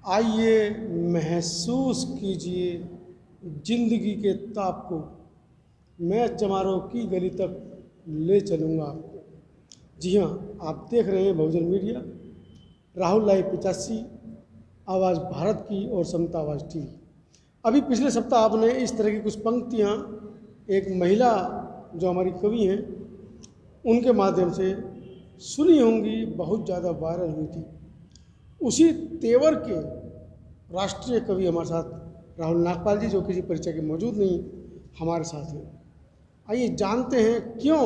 आइए महसूस कीजिए जिंदगी के ताप को, मैं चमारों की गली तक ले चलूँगा आपको। जी हाँ, आप देख रहे हैं बहुजन मीडिया, राहुल लाइव 85, आवाज़ भारत की और समता आवाज़ टीवी। अभी पिछले सप्ताह आपने इस तरह की कुछ पंक्तियाँ एक महिला जो हमारी कवि हैं उनके माध्यम से सुनी होंगी, बहुत ज़्यादा वायरल हुई थी। उसी तेवर के राष्ट्रीय कवि हमारे साथ राहुल नागपाल जी, जो किसी परिचय के मौजूद नहीं, हमारे साथ हैं। आइए जानते हैं क्यों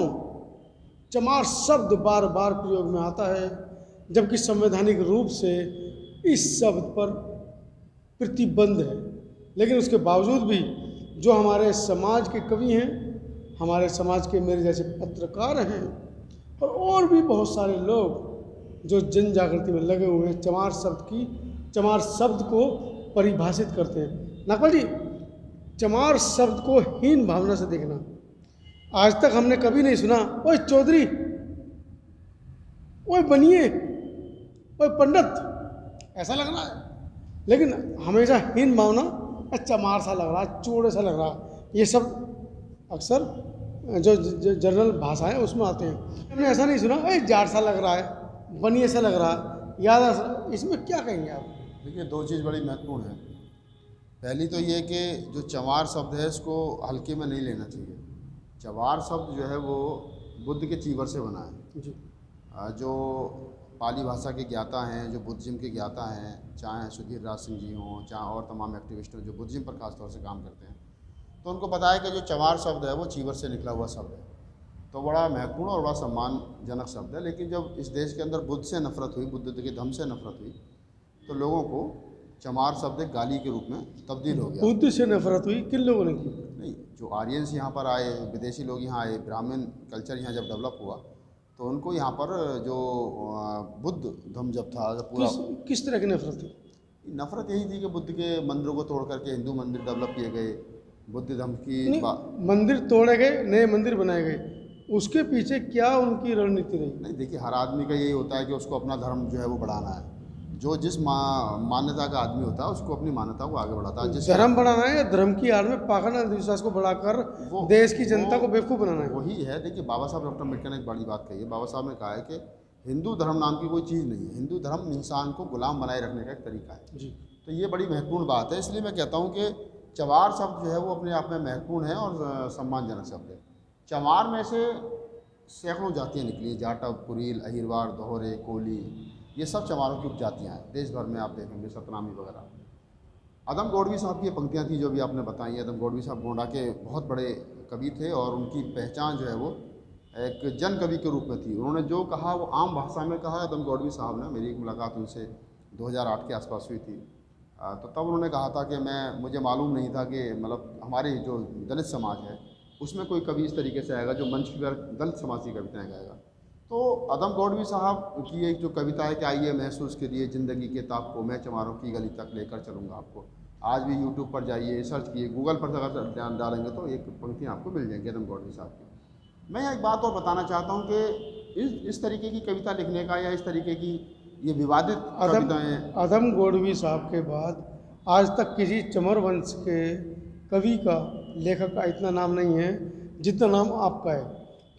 चमार शब्द बार बार प्रयोग में आता है, जबकि संवैधानिक रूप से इस शब्द पर प्रतिबंध है। लेकिन उसके बावजूद भी जो हमारे समाज के कवि हैं, हमारे समाज के मेरे जैसे पत्रकार हैं और भी बहुत सारे लोग जो जन जागृति में लगे हुए हैं, चमार शब्द को परिभाषित करते हैं। नागपाल जी, चमार शब्द को हीन भावना से देखना आज तक हमने कभी नहीं सुना। ओए चौधरी, ओए बनिए, ओए पंडित, ऐसा लग रहा है। लेकिन हमेशा हीन भावना, चमार सा लग रहा है, चोड़े सा लग रहा है, ये सब अक्सर जो जनरल भाषा है उसमें आते हैं। हमने ऐसा नहीं सुना ओए जाट सा लग रहा है, बनिए सा लग रहा है, याद। इसमें क्या कहेंगे आप? देखिए, दो चीज़ बड़ी महत्वपूर्ण है। पहली तो ये कि जो चमार शब्द है इसको हल्के में नहीं लेना चाहिए। चमार शब्द जो है वो बुद्ध के चीवर से बना है जी। जो पाली भाषा के ज्ञाता हैं, जो बुद्धिज्म के ज्ञाता हैं, चाहे सुधीर राज सिंह जी हों, चाहे और तमाम एक्टिविस्ट हों जो बुद्धिज्म पर खासतौर से काम करते हैं, तो उनको पता है कि जो चमार शब्द है वो चीवर से निकला हुआ शब्द है। तो बड़ा महत्वपूर्ण और बड़ा सम्मानजनक शब्द है। लेकिन जब इस देश के अंदर बुद्ध से नफरत हुई, बुद्ध के धम्म से नफरत हुई, तो लोगों को चमार शब्द एक गाली के रूप में तब्दील हो गया। बुद्ध से नफरत हुई किन लोगों ने की? नहीं, जो आर्यंस यहाँ पर आए, विदेशी लोग यहाँ आए, ब्राह्मण कल्चर यहाँ जब डेवलप हुआ तो उनको यहाँ पर जो बुद्ध धम्म जब था पूरा। किस तरह की नफरत थी? नफरत यही थी कि बुद्ध के मंदिरों को तोड़ करके हिंदू मंदिर डेवलप किए गए, बुद्ध धम्म की मंदिर तोड़े गए, नए मंदिर बनाए गए, उसके पीछे क्या उनकी रणनीति रही? नहीं, देखिए, हर आदमी का यही होता है कि उसको अपना धर्म जो है वो बढ़ाना है। जो जिस मान्यता का आदमी होता है उसको अपनी मान्यता को आगे बढ़ाता है। जिस धर्म बढ़ाना है या धर्म की आड़ में पाखंड अंधविश्वास को बढ़ाकर देश की जनता को बेवकूफ़ बनाना है? वही है। देखिए, बाबा साहब डॉक्टर अम्बेडकर ने एक बड़ी बात कही है। बाबा साहब ने कहा है कि हिंदू धर्म नाम की कोई चीज़ नहीं है, हिंदू धर्म इंसान को गुलाम बनाए रखने का एक तरीका है। जी। तो ये बड़ी महत्वपूर्ण बात है। इसलिए मैं कहता हूँ कि चमार शब्द जो है वो अपने आप में महत्वपूर्ण है और सम्मानजनक शब्द है। चमार में से सैकड़ों जातियाँ निकली, जाटव, कुरील, अहिरवाड़, दोहरे, कोली, ये सब चमारों की उपजातियाँ हैं। देश भर में आप देखेंगे, सतनामी वगैरह। अदम गोडवी साहब की ये पंक्तियाँ थी जो भी आपने बताई। अदम गोडवी साहब गोंडा के बहुत बड़े कवि थे और उनकी पहचान जो है वो एक जन कवि के रूप में थी। उन्होंने जो कहा वो आम भाषा में कहा। अदम गोडवी साहब ने, मेरी एक मुलाकात उनसे 2008 के आसपास हुई थी, तो तब उन्होंने कहा था कि मुझे मालूम नहीं था कि मतलब हमारे जो दलित समाज है उसमें कोई कवि इस तरीके से आएगा जो मंच पर दलित समाज की कविताएँ गाएगा। तो अदम गोडवी साहब की एक जो कविता है कि आइए महसूस करिए ज़िंदगी के ताप को, मैं चमारों की गली तक लेकर चलूँगा आपको। आज भी यूट्यूब पर जाइए, सर्च किए, गूगल पर अगर ध्यान डालेंगे तो एक पंक्तियाँ आपको मिल जाएंगी अदम गोडवी साहब की। मैं एक बात और बताना चाहता हूँ कि इस तरीके की कविता लिखने का या इस तरीके की ये विवादित कविताएँ, अदम गोडवी साहब के बाद आज तक किसी चमर वंश के कवि का, लेखक का इतना नाम नहीं है जितना नाम आपका है।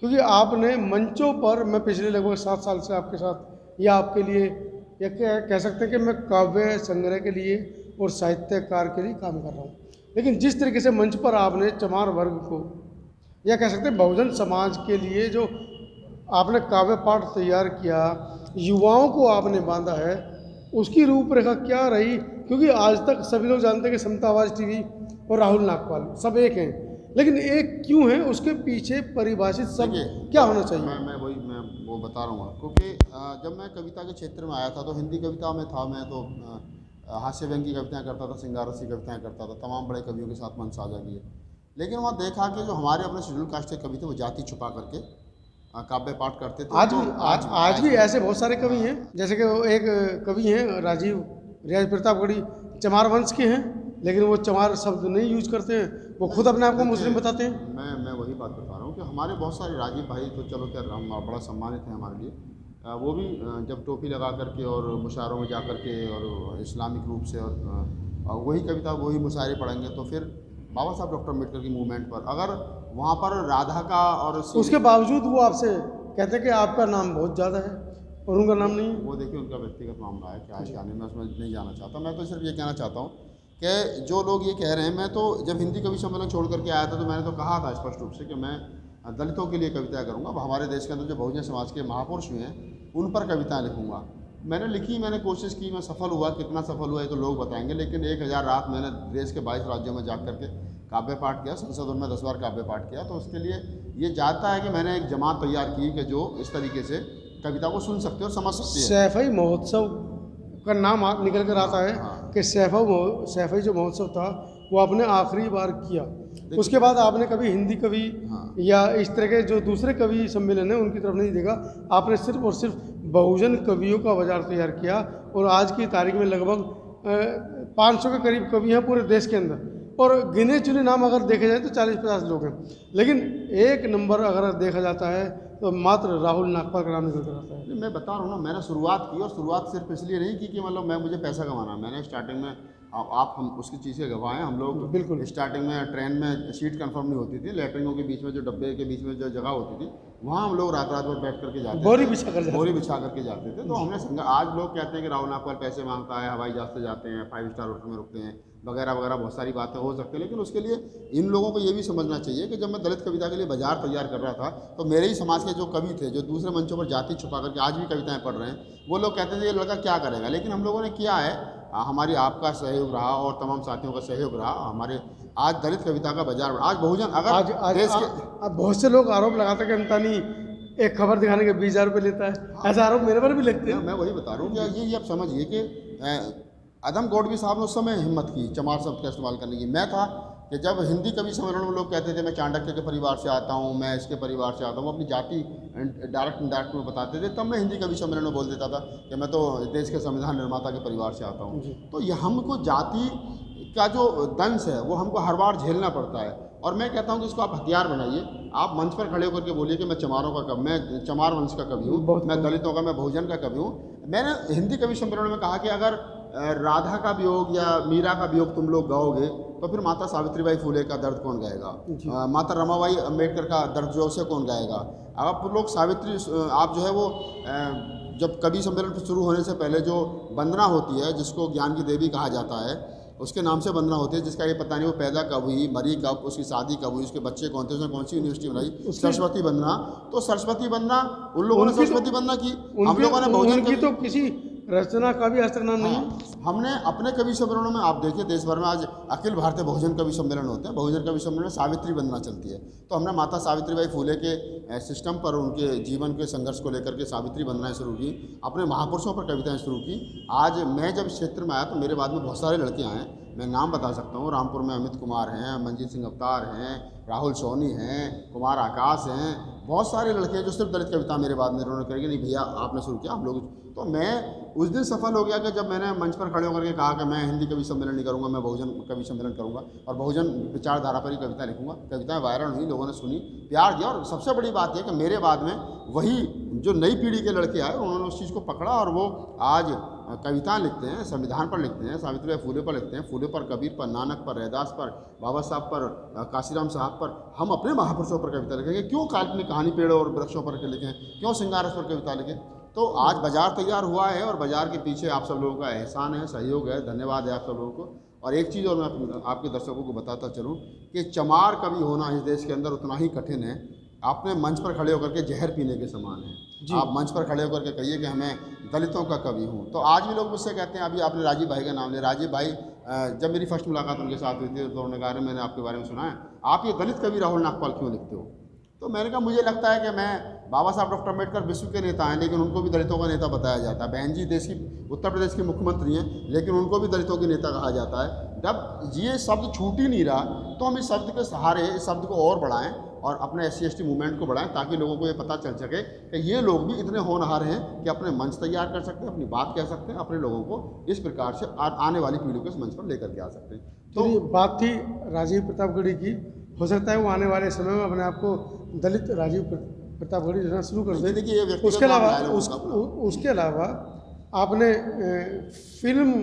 क्योंकि आपने मंचों पर, मैं पिछले लगभग 7 साल से आपके साथ या आपके लिए या कह सकते हैं कि मैं काव्य संग्रह के लिए और साहित्यकार के लिए काम कर रहा हूँ। लेकिन जिस तरीके से मंच पर आपने चमार वर्ग को या कह सकते हैं बहुजन समाज के लिए जो आपने काव्य पाठ तैयार किया, युवाओं को आपने बांधा है, उसकी रूपरेखा क्या रही? क्योंकि आज तक सभी लोग जानते हैं कि समता आवाज़ टीवी और राहुल नागपाल सब एक हैं, लेकिन एक क्यों है? उसके पीछे परिभाषित सब क्या होना चाहिए? मैं वो बता रहा हूँ आपको कि जब मैं कविता के क्षेत्र में आया था तो हिंदी कविता में था। मैं तो हास्य व्यंग की कविताएँ करता था, श्रृंगार रस की कविताएँ करता था, तमाम बड़े कवियों के साथ मन साझा किए। लेकिन वहाँ देखा कि जो हमारे अपने शेड्यूल कास्ट के कवि थे वो जाति छुपा करके काव्य पाठ करते थे। आज भी ऐसे बहुत सारे कवि हैं, जैसे कि एक कवि हैं राजीव रियाज प्रतापगढ़ी, चमार वंश के हैं, लेकिन वो चमार शब्द नहीं यूज करते हैं, वो खुद अपने आप को मुस्लिम बताते हैं। मैं वही बात बता रहा हूँ कि हमारे बहुत सारे राजीव भाई तो चलो खैर हम बड़ा सम्मानित हैं हमारे लिए, वो भी जब टोपी लगा करके और मुशायरों में जा करके और इस्लामिक रूप से और वही कविता वही मुशायरे पढ़ेंगे, तो फिर बाबा साहब डॉक्टर अम्बेडकर की मूवमेंट पर अगर वहाँ पर राधा का और उसके बावजूद वो आपसे कहते हैं कि आपका नाम बहुत ज़्यादा है और उनका नाम नहीं। वो देखिए उनका व्यक्तिगत मामला है, क्या है क्या नहीं, मैं उसमें नहीं जाना चाहता। मैं तो सिर्फ ये कहना चाहता हूँ कि जो लोग ये कह रहे हैं, मैं तो जब हिंदी कवि सम्मेलन छोड़ करके आया था तो मैंने तो कहा था स्पष्ट रूप से कि मैं दलितों के लिए कविताएँ करूँगा, हमारे देश के अंदर जो बहुजन समाज के महापुरुष हुए हैं उन पर कविताएँ लिखूँगा। मैंने लिखी, मैंने कोशिश की, मैं सफल हुआ, कितना सफल हुआ ये तो लोग बताएंगे, लेकिन 1000 रात मैंने देश के 22 राज्यों में जा करके काव्य पाठ किया, संसद में 10 बार काव्य पाठ किया। तो उसके लिए ये जाता है कि मैंने एक जमात तैयार की कि जो इस तरीके से कविता को सुन सकते हो और समझ सकते हैं। सैफई महोत्सव का नाम निकल कर आता है कि सैफई जो महोत्सव था वो आपने आखिरी बार किया, उसके बाद आपने कभी हिंदी कवि या इस तरह के जो दूसरे कवि सम्मेलन हैं उनकी तरफ नहीं देखा। आपने सिर्फ और सिर्फ बहुजन कवियों का बाजार तैयार किया और आज की तारीख में लगभग 500 के करीब कवि हैं पूरे देश के अंदर, और गिने चुने नाम अगर देखे जाए तो 40-50 लोग हैं, लेकिन एक नंबर अगर देखा जाता है तो मात्र राहुल नागपाल का नाम निकल कर आता है। मैं बता रहा हूँ ना, मैंने शुरुआत की और शुरुआत सिर्फ इसलिए नहीं की कि मतलब मुझे पैसा कमाना। मैंने स्टार्टिंग में हम उसकी चीज़ के गवाह हैं, हम लोग बिल्कुल स्टार्टिंग में ट्रेन में सीट कंफर्म नहीं होती थी, लैटरिनों के बीच में जो डब्बे के बीच में जो जगह होती थी वहाँ हम लोग रात रात भर बैठ करके जाते थे, बोरी बिछा करके जाते थे। तो हमने आज लोग कहते हैं कि राहुल नागपाल पैसे मांगता है, हवाई जहाज से जाते हैं, 5 स्टार होटल में रुकते हैं वगैरह वगैरह, बहुत सारी बातें हो सकती है। लेकिन उसके लिए इन लोगों को ये भी समझना चाहिए कि जब मैं दलित कविता के लिए बाजार तैयार कर रहा था तो मेरे ही समाज के जो कवि थे जो दूसरे मंचों पर जाति छुपा करके आज भी कविताएं पढ़ रहे हैं, वो लोग कहते थे ये लड़का क्या करेगा। लेकिन हम लोगों ने किया है, हमारी आपका सहयोग रहा और तमाम साथियों का सहयोग रहा, हमारे आज दलित कविता का बाजार बढ़ा। आज बहुजन अगर आज बहुत से लोग आरोप लगाते हैं कि अंतानी एक खबर दिखाने के 20,000 रुपये लेता है, ऐसा आरोप मेरे पर भी लगते हैं। मैं वही बता रहा हूँ कि ये आप समझिए कि अदम गौडवी साहब ने उस समय हिम्मत की चमार शब्द का इस्तेमाल करने की। मैं था कि जब हिंदी कवि सम्मेलन में लोग कहते थे मैं चाणक्य के परिवार से आता हूँ, मैं इसके परिवार से आता हूँ, अपनी जाति डायरेक्ट इनडायरेक्ट में बताते थे, तब मैं हिंदी कवि सम्मेलन में बोल देता था कि मैं तो देश के संविधान निर्माता के परिवार से आता हूँ। तो ये हमको जाति का जो दंश है वो हमको हर बार झेलना पड़ता है, और मैं कहता हूँ कि इसको आप हथियार बनाइए। आप मंच पर खड़े होकर के बोलिए कि मैं चमारों का कवि, मैं चमार वंश का कवि हूँ, मैं दलितों का, मैं बहुजन का कवि हूँ। मैंने हिंदी कवि सम्मेलन में कहा कि अगर राधा का वियोग या मीरा का वियोग तुम लोग गाओगे तो फिर माता सावित्रीबाई फुले का दर्द कौन गाएगा, माता रमाबाई अम्बेडकर का दर्द जो उसे कौन गाएगा। आप लोग सावित्री, आप जो है वो जब कवि सम्मेलन शुरू होने से पहले जो वंदना होती है जिसको ज्ञान की देवी कहा जाता है, उसके नाम से वंदना होती है, जिसका ये पता नहीं वो पैदा कब हुई, मरी कब, उसकी शादी कब हुई, उसके बच्चे कौन थे, उसने कौन सी यूनिवर्सिटी बनाई, सरस्वती वंदना। तो सरस्वती वंदना उन लोगों ने सरस्वती वंदना की, हम लोगों ने बहुजन की तो किसी रचना का भी आज तक नाम नहीं। हमने अपने कवि सम्मेलनों में, आप देखिए देश भर में आज अखिल भारतीय बहुजन कवि सम्मेलन होते हैं, बहुजन कवि सम्मेलन में सावित्री वंदना चलती है। तो हमने माता सावित्रीबाई फुले के सिस्टम पर उनके जीवन के संघर्ष को लेकर के सावित्री वंदनाएं शुरू की, अपने महापुरुषों पर कविताएं शुरू की। आज मैं जब इस क्षेत्र में आया तो मेरे बाद में बहुत सारे लड़के आए, मैं नाम बता सकता हूँ, रामपुर में अमित कुमार हैं, मंजीत सिंह अवतार हैं, राहुल सोनी हैं, कुमार आकाश हैं, बहुत सारे लड़के हैं जो सिर्फ दलित कविता मेरे बाद में उन्होंने करेंगे, नहीं भैया आपने शुरू किया हम लोग। तो मैं उस दिन सफल हो गया कि जब मैंने मंच पर खड़े होकर के कहा कि मैं हिंदी कवि सम्मेलन नहीं करूँगा, मैं बहुजन कवि सम्मेलन करूँगा और बहुजन विचारधारा पर ही कविता लिखूँगा। कविताएं वायरल हुई, लोगों ने सुनी, प्यार दिया, और सबसे बड़ी बात यह कि मेरे बाद में वही जो नई पीढ़ी के लड़के आए उन्होंने उस चीज़ को पकड़ा और वो आज कविताएं लिखते हैं, संविधान पर लिखते हैं, सावित्रीबाई फुले पर लिखते हैं, फुले पर, कबीर पर, नानक पर, रैदास पर, बाबा साहब पर, काशीराम साहब पर। हम अपने महापुरुषों पर कविता लिखेंगे, क्यों काल्पनिक कहानी पेड़ों और वृक्षों पर लिखें, क्यों सिंगारस पर कविता लिखें। तो आज बाजार तैयार हुआ है और बाजार के पीछे आप सब लोगों का एहसान है, सहयोग है, धन्यवाद है आप सब लोगों को। और एक चीज़ और मैं आपके दर्शकों को बताता चलूँ कि चमार कवि होना इस देश के अंदर उतना ही कठिन है। आपने मंच पर खड़े होकर के जहर पीने के समान है। आप मंच पर खड़े होकर के कहिए कि हमें दलितों का कवि हूँ, तो आज भी लोग मुझसे कहते हैं। अभी आपने राजीव भाई का नाम लिया, राजीव भाई जब मेरी फर्स्ट मुलाकात उनके साथ हुई थी तो उन्होंने कहा मैंने आपके बारे में सुना है, आप ये दलित कवि राहुल नागपाल क्यों लिखते हो। तो मैंने कहा मुझे लगता है कि मैं, बाबा साहब डॉक्टर अम्बेडकर विश्व के नेता हैं लेकिन उनको भी दलितों का नेता बताया जाता है। बहन जी देश की, उत्तर प्रदेश के मुख्यमंत्री हैं लेकिन उनको भी दलितों के नेता कहा जाता है। जब ये शब्द छूट ही नहीं रहा तो हम इस शब्द के सहारे इस शब्द को और बढ़ाएं और अपने SC/ST मूवमेंट को बढ़ाएं, ताकि लोगों को ये पता चल सके कि ये लोग भी इतने होनहार हैं कि अपने मंच तैयार कर सकते हैं, अपनी बात कह सकते हैं, अपने लोगों को इस प्रकार से आने वाली पीढ़ी को इस मंच पर लेकर के आ सकते हैं। तो ये बात थी राजीव प्रतापगढ़ी की, हो सकता है वो आने वाले समय में अपने आप को दलित राजीव प्रतापगढ़ी रहना शुरू कर दें। देखिए, ये व्यक्तिगत उसके अलावा मामला है लोगों का। उसके अलावा आपने फिल्म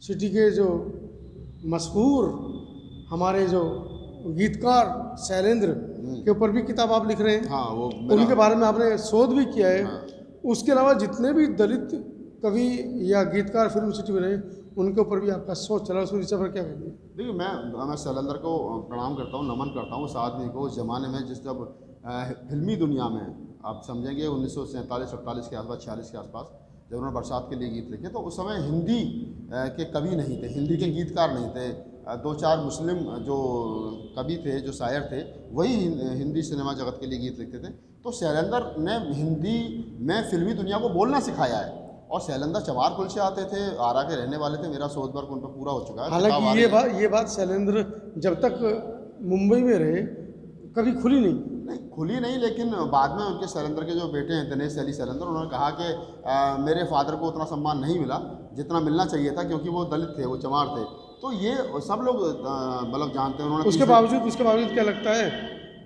सिटी के जो मशहूर हमारे जो गीतकार शैलेंद्र के ऊपर भी किताब आप लिख रहे हैं। हाँ, वो उनके बारे में आपने शोध भी किया है। हाँ। उसके अलावा जितने भी दलित कवि या गीतकार फिल्म सिटी में रहे उनके ऊपर भी आपका शोध चला, उसमें पर क्या कहेंगे? देखिए, मैं शैलेंद्र को प्रणाम करता हूँ, नमन करता हूँ उस आदमी को। उस ज़माने में जिस जब फिल्मी दुनिया में आप समझेंगे 1947-48 के आसपास, 46 के आसपास, जब उन्होंने बरसात के लिए गीत लिखे, तो उस समय हिंदी के कवि नहीं थे, हिंदी के गीतकार नहीं थे। दो चार मुस्लिम जो कवि थे, जो शायर थे, वही हिंदी सिनेमा जगत के लिए गीत लिखते थे। तो शैलेंद्र ने हिंदी में फिल्मी दुनिया को बोलना सिखाया है। और शैलेंद्र चमार कुल से आते थे, आरा के रहने वाले थे। मेरा शोध वर्क उन पर पूरा हो चुका है। हालांकि ये बात शैलेंद्र जब तक मुंबई में रहे कभी खुली नहीं खुली नहीं, लेकिन बाद में उनके शैलेंद्र के जो बेटे हैं दिनेश अली शैलेंद्र, उन्होंने कहा कि मेरे फादर को उतना सम्मान नहीं मिला जितना मिलना चाहिए था, क्योंकि वो दलित थे, वो चमार थे। तो ये सब लोग मतलब जानते हैं। उन्होंने उसके बावजूद क्या लगता है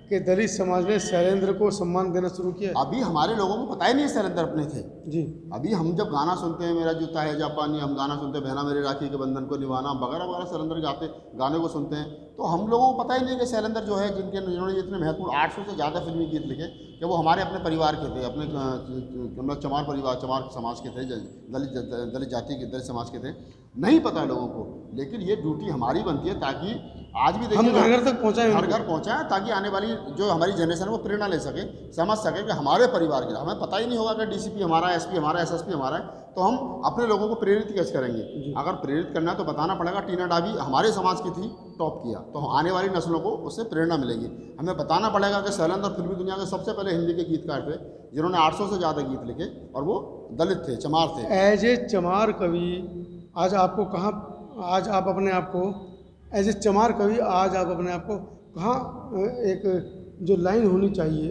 कि दलित समाज ने शैलेंद्र को सम्मान देना शुरू किया? अभी हमारे लोगों को पता ही नहीं है शैलेंद्र अपने थे जी। अभी हम जब गाना सुनते हैं, मेरा जूता है जापानी, हम गाना सुनते हैं बहना मेरे राखी के बंधन को निभाना वगैरह वगैरह, शैलेंद्र के गाने को सुनते हैं, तो हम लोगों को पता ही नहीं कि शैलेंद्र जो है, जिन्होंने इतने महत्वपूर्ण 800 से ज़्यादा फिल्मी गीत लिखे, कि वो हमारे अपने परिवार के थे, अपने मतलब चमार परिवार, चमार समाज के थे, दलित जाति के, दलित समाज के थे। नहीं पता लोगों को, लेकिन ये ड्यूटी हमारी बनती है ताकि आज भी देखिए हम घर तक पहुँचाएं, हर घर पहुँचाएं, ताकि आने वाली जो हमारी जनरेशन है वो प्रेरणा ले सके, समझ सके कि हमारे परिवार के, हमें पता ही नहीं होगा कि डीसीपी हमारा, एसपी हमारा, एसएसपी हमारा है, तो हम अपने लोगों को प्रेरित कैसे करेंगे? अगर प्रेरित करना है तो बताना पड़ेगा टीना डाबी हमारे समाज की थी, टॉप किया, तो आने वाली नस्लों को उससे प्रेरणा मिलेगी। हमें बताना पड़ेगा कि शैलेंद्र फिल्मी दुनिया के सबसे पहले हिंदी के गीतकार थे, जिन्होंने 800 से ज़्यादा गीत लिखे, और वो दलित थे, चमार थे। एज ए चमार कवि आज आपको कहाँ, आज आप अपने आप को एज ए चमार कवि, आज आप अपने आप को कहाँ एक जो लाइन होनी चाहिए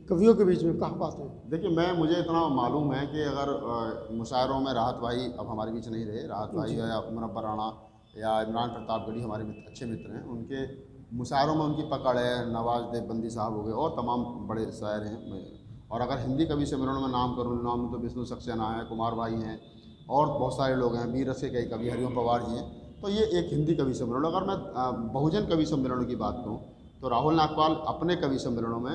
कवियों के बीच में कहाँ पाते हैं? देखिए, मुझे इतना मालूम है कि अगर मुशायरों में राहत भाई अब हमारे बीच नहीं रहे, राहत भाई या मुनव्वर राणा या इमरान प्रतापगढ़ी हमारे अच्छे मित्र हैं, उनके मुशायरों में उनकी पकड़ है। नवाज देवबंदी साहब हो गए और तमाम बड़े शायर हैं। और अगर हिंदी कवि सम्मेलनों में नाम करूँ, नाम तो विष्णु सक्सेना है, कुमार भाई हैं, और बहुत सारे लोग हैं, वीर रस के कई कवि, हरिओम पवार जी हैं। तो ये एक हिंदी कवि सम्मेलन। अगर मैं बहुजन कवि सम्मेलनों की बात करूँ तो राहुल नागपाल अपने कवि सम्मेलनों में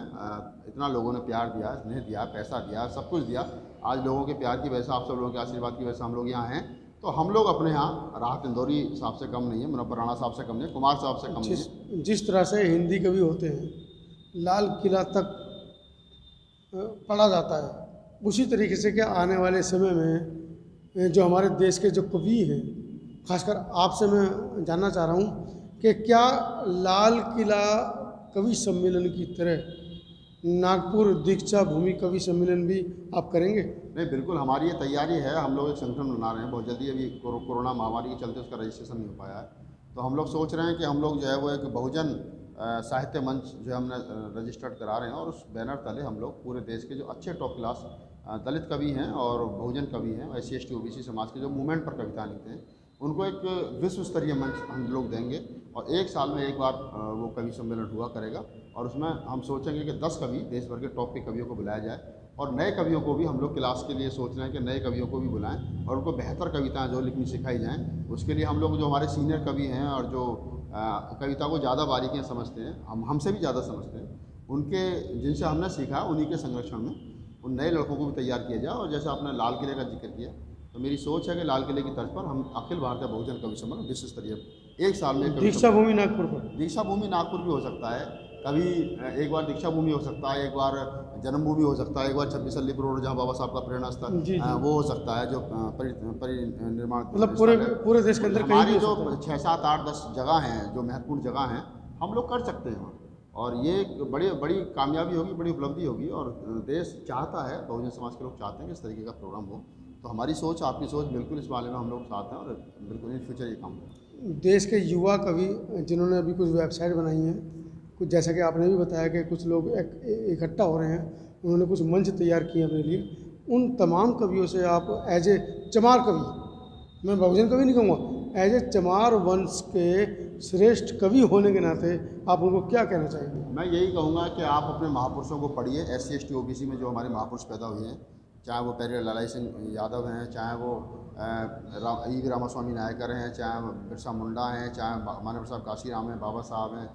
इतना लोगों ने प्यार दिया, स्नेह दिया, पैसा दिया, सब कुछ दिया। आज लोगों के प्यार की वजह से, आप सब लोगों के आशीर्वाद की वजह से हम लोग यहाँ हैं। तो हम लोग अपने यहाँ राहत इंदौरी साहब से कम नहीं है, मुनव्वर राणा साहब से कम नहीं है, कुमार साहब से कम नहीं है। जिस तरह से हिंदी कवि होते हैं, लाल किला तक पढ़ा जाता है, उसी तरीके से क्या आने वाले समय में जो हमारे देश के जो कवि हैं, खासकर आपसे मैं जानना चाह रहा हूँ कि क्या लाल किला कवि सम्मेलन की तरह नागपुर दीक्षा भूमि कवि सम्मेलन भी आप करेंगे? नहीं, बिल्कुल हमारी ये तैयारी है। हम लोग एक संगठन बना रहे हैं बहुत जल्दी। अभी कोरोना महामारी के चलते उसका रजिस्ट्रेशन नहीं हो पाया है, तो हम लोग सोच रहे हैं कि हम लोग जो है वो एक बहुजन साहित्य मंच जो है हमने रजिस्टर्ड करा रहे हैं, और उस बैनर तले हम लोग पूरे देश के जो अच्छे टॉप क्लास दलित कवि हैं और बहुजन कवि हैं, SC ST OBC समाज के जो मूवमेंट पर कविता लिखते हैं, उनको एक विश्व स्तरीय मंच हम लोग देंगे। और एक साल में एक बार वो कवि सम्मेलन हुआ करेगा, और उसमें हम सोचेंगे कि 10 कवि, देश भर के टॉप के कवियों को बुलाया जाए, और नए कवियों को भी हम लोग क्लास के लिए सोच रहे हैं कि नए कवियों को भी बुलाएं और उनको बेहतर कविताएं जो लिखनी सिखाई जाएं। उसके लिए हम लोग जो हमारे सीनियर कवि हैं और जो कविता को ज़्यादा बारीकियाँ समझते हैं, हमसे भी ज़्यादा समझते हैं, उनके जिनसे हमने सीखा उन्हीं के संरक्षण में उन नए लड़कों को भी तैयार किया जाए। और जैसे आपने लाल किले का जिक्र किया, तो मेरी सोच है कि लाल किले की तर्ज पर हम अखिल भारतीय बहुजन कवि सम्मेलन विश्व स्तरीय एक साल में, दीक्षा भूमि नागपुर पर, दीक्षा भूमि नागपुर भी हो सकता है, कभी एक बार दीक्षा भूमि हो सकता है, एक बार जन्मभूमि हो सकता है, एक बार 26 अलीपुर रोड जहाँ बाबा साहब का प्रेरणा स्थल वो हो सकता है, जो परिनिर्माण मतलब पूरे देश के अंदर हमारी जो 6, 7, 8, 10 जगह हैं, जो महत्वपूर्ण जगह हैं, हम लोग कर सकते हैं। और ये एक बड़ी कामयाबी होगी, बड़ी उपलब्धि होगी, और देश चाहता है, बहुजन समाज के लोग चाहते हैं कि इस तरीके का प्रोग्राम हो। तो हमारी सोच, आपकी सोच, बिल्कुल इस बारे में हम लोग साथ हैं, और बिल्कुल इन फ्यूचर ये काम होगा। देश के युवा कवि जिन्होंने अभी कुछ वेबसाइट बनाई हैं, कुछ जैसा कि आपने भी बताया कि कुछ लोग इकट्ठा हो रहे हैं, उन्होंने कुछ मंच तैयार किए अपने लिए, उन तमाम कवियों से आप एज ए चमार कवि, मैं बहुजन कवि नहीं कहूँगा, एज ए चमार वंश के श्रेष्ठ कवि होने के नाते आप उनको क्या कहना चाहेंगे? मैं यही कहूँगा कि आप अपने महापुरुषों को पढ़िए। SC ST OBC में जो हमारे महापुरुष पैदा हुए हैं, चाहे वो पेरियर लालाई सिंह यादव हैं, चाहे वो E.V. रामास्वामी नायकर हैं, चाहे बिरसा मुंडा हैं, चाहे मानव साहब काशीराम हैं, बाबा साहब हैं,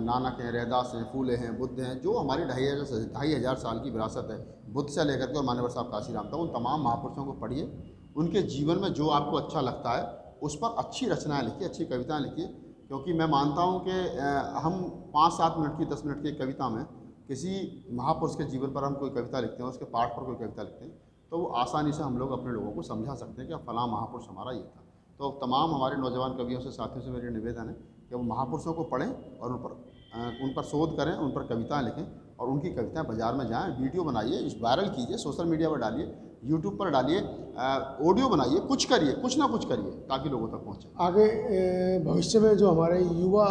नानक हैं, रैदास हैं, फूले हैं, बुद्ध हैं, जो हमारी 2500 साल की विरासत है बुद्ध से लेकर के और मानव साहब काशीराम तक, उन तमाम महापुरुषों को पढ़िए। उनके जीवन में जो आपको अच्छा लगता है उस पर अच्छी रचनाएँ लिखिए, अच्छी कविताएँ लिखिए। क्योंकि मैं मानता हूँ कि हम 5-7 मिनट की 10 मिनट की कविता में किसी महापुरुष के जीवन पर हम कोई कविता लिखते हैं, उसके पाठ पर कोई कविता लिखते हैं, तो वो आसानी से हम लोग अपने लोगों को समझा सकते हैं कि फलां महापुरुष हमारा ये था। तो तमाम हमारे नौजवान कवियों से, साथियों से मेरी निवेदन है कि वो महापुरुषों को पढ़ें और उन पर शोध करें, उन पर कविताएँ लिखें और उनकी कविताएँ बाज़ार में जाएँ, वीडियो बनाइए, वायरल कीजिए, सोशल मीडिया पर डालिए, यूट्यूब पर डालिए, ऑडियो बनाइए, कुछ करिए, कुछ ना कुछ करिए ताकि लोगों तक पहुँचे। आगे भविष्य में जो हमारे युवा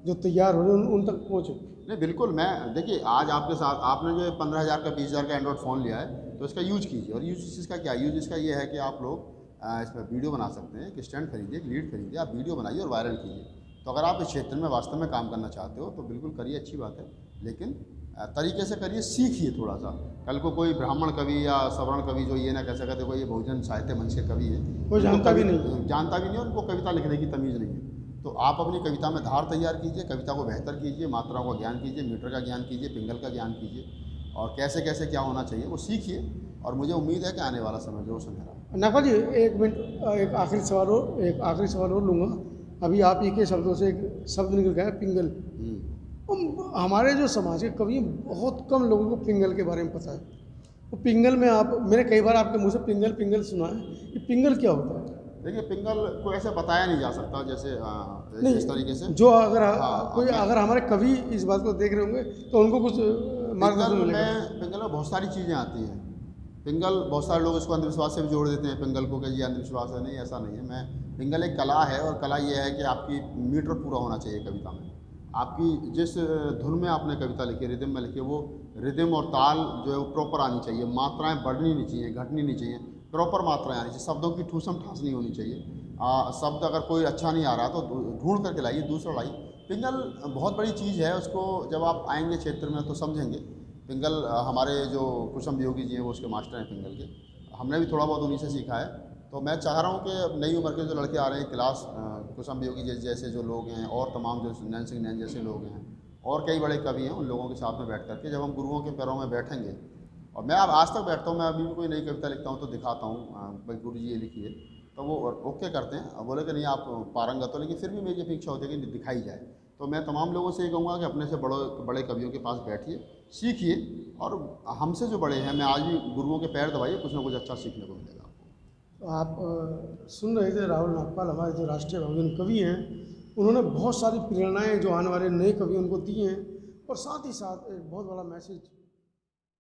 जो तैयार हो रहे हैं उन तक पहुँचे। नहीं, बिल्कुल। मैं देखिए, आज आपके साथ आपने जो 15,000 का 20,000 का एंड्रॉयड फ़ोन लिया है, तो इसका यूज कीजिए। और यूज इसका क्या यूज इसका ये है कि आप लोग इसमें वीडियो बना सकते हैं। एक स्टैंड खरीदिए, एक लीड खरीदिए, आप वीडियो बनाइए और वायरल कीजिए। तो अगर आप इस क्षेत्र में वास्तव में काम करना चाहते हो तो बिल्कुल करिए, अच्छी बात है, लेकिन तरीके से करिए, सीखिए थोड़ा सा। कल को कोई ब्राह्मण कवि या सवर्ण कवि जो ये ना कह सके देखो ये बहुजन साहित्य मंच के कवि है, कोई जानता भी नहीं और उनको कविता लिखने की तमीज़ नहीं है। तो आप अपनी कविता में धार तैयार कीजिए, कविता को बेहतर कीजिए, मात्राओं का ज्ञान कीजिए, मीटर का ज्ञान कीजिए, पिंगल का ज्ञान कीजिए और कैसे कैसे क्या होना चाहिए वो सीखिए। और मुझे उम्मीद है कि आने वाला समय जो सुनहरा। नागपाल जी, एक मिनट, एक आखिरी सवाल और लूँगा। अभी आप ही के शब्दों से एक शब्द निकल गया, पिंगल। हमारे जो समाज के कवि बहुत कम लोगों को पिंगल के बारे में पता है। वो पिंगल में मैंने कई बार आपके मुँह से पिंगल पिंगल सुना है, कि पिंगल क्या होता है? देखिए, पिंगल को ऐसे बताया नहीं जा सकता जैसे इस तरीके से जो अगर अगर हमारे कवि इस बात को देख रहे होंगे तो उनको कुछ मार्गदर्शन मिलेगा। पिंगल में बहुत सारी चीज़ें आती हैं। पिंगल, बहुत सारे लोग इसको अंधविश्वास से भी जोड़ देते हैं पिंगल को कि ये अंधविश्वास है। नहीं, ऐसा नहीं है। पिंगल एक कला है और कला ये है कि आपकी मीटर पूरा होना चाहिए कविता में। आपकी जिस धुन में आपने कविता लिखी, रिदम में लिखी, वो रिदम और ताल जो है वो प्रॉपर आनी चाहिए। मात्राएं बढ़नी नहीं चाहिए, घटनी नहीं चाहिए, प्रॉपर मात्राएं आनी चाहिए। शब्दों की ठूसम ठास नहीं होनी चाहिए। शब्द अगर कोई अच्छा नहीं आ रहा तो ढूंढ करके लाइए, दूसरा लाइए। पिंगल बहुत बड़ी चीज़ है, उसको जब आप आएंगे क्षेत्र में तो समझेंगे। पिंगल हमारे जो कुसुम योगी जी हैं वो उसके मास्टर हैं पिंगल के। हमने भी थोड़ा बहुत उन्हीं से सीखा है। तो मैं चाह रहा हूँ कि नई उम्र के जो लड़के आ रहे हैं क्लास, कुसुम योगी जैसे जो लोग हैं और तमाम जो नैन सिंह नैन जैसे लोग हैं और कई बड़े कवि हैं, उन लोगों के साथ में बैठ करके जब हम गुरुओं के पैरों में बैठेंगे, और मैं अब आज तक बैठता हूँ, मैं अभी भी कोई नई कविता लिखता हूँ तो दिखाता हूँ, भाई गुरु जी ये लिखिए, तो वो ओके करते हैं। अब बोले कि नहीं आप पारंगत हो, लेकिन फिर भी मेरी अपेक्षा होती है कि दिखाई जाए। तो मैं तमाम लोगों से ये कहूँगा कि अपने से बड़े कवियों के पास बैठिए, सीखिए, और हमसे जो बड़े हैं, मैं आज भी गुरुओं के पैर दबाइए, कुछ ना कुछ अच्छा सीखने को मिलेगा आपको। तो आप सुन रहे थे राहुल नागपाल, हमारे जो राष्ट्रीय बहुजन कवि हैं, उन्होंने बहुत सारी प्रेरणाएँ जो आने वाले नए कवि उनको दी हैं, और साथ ही साथ एक बहुत बड़ा मैसेज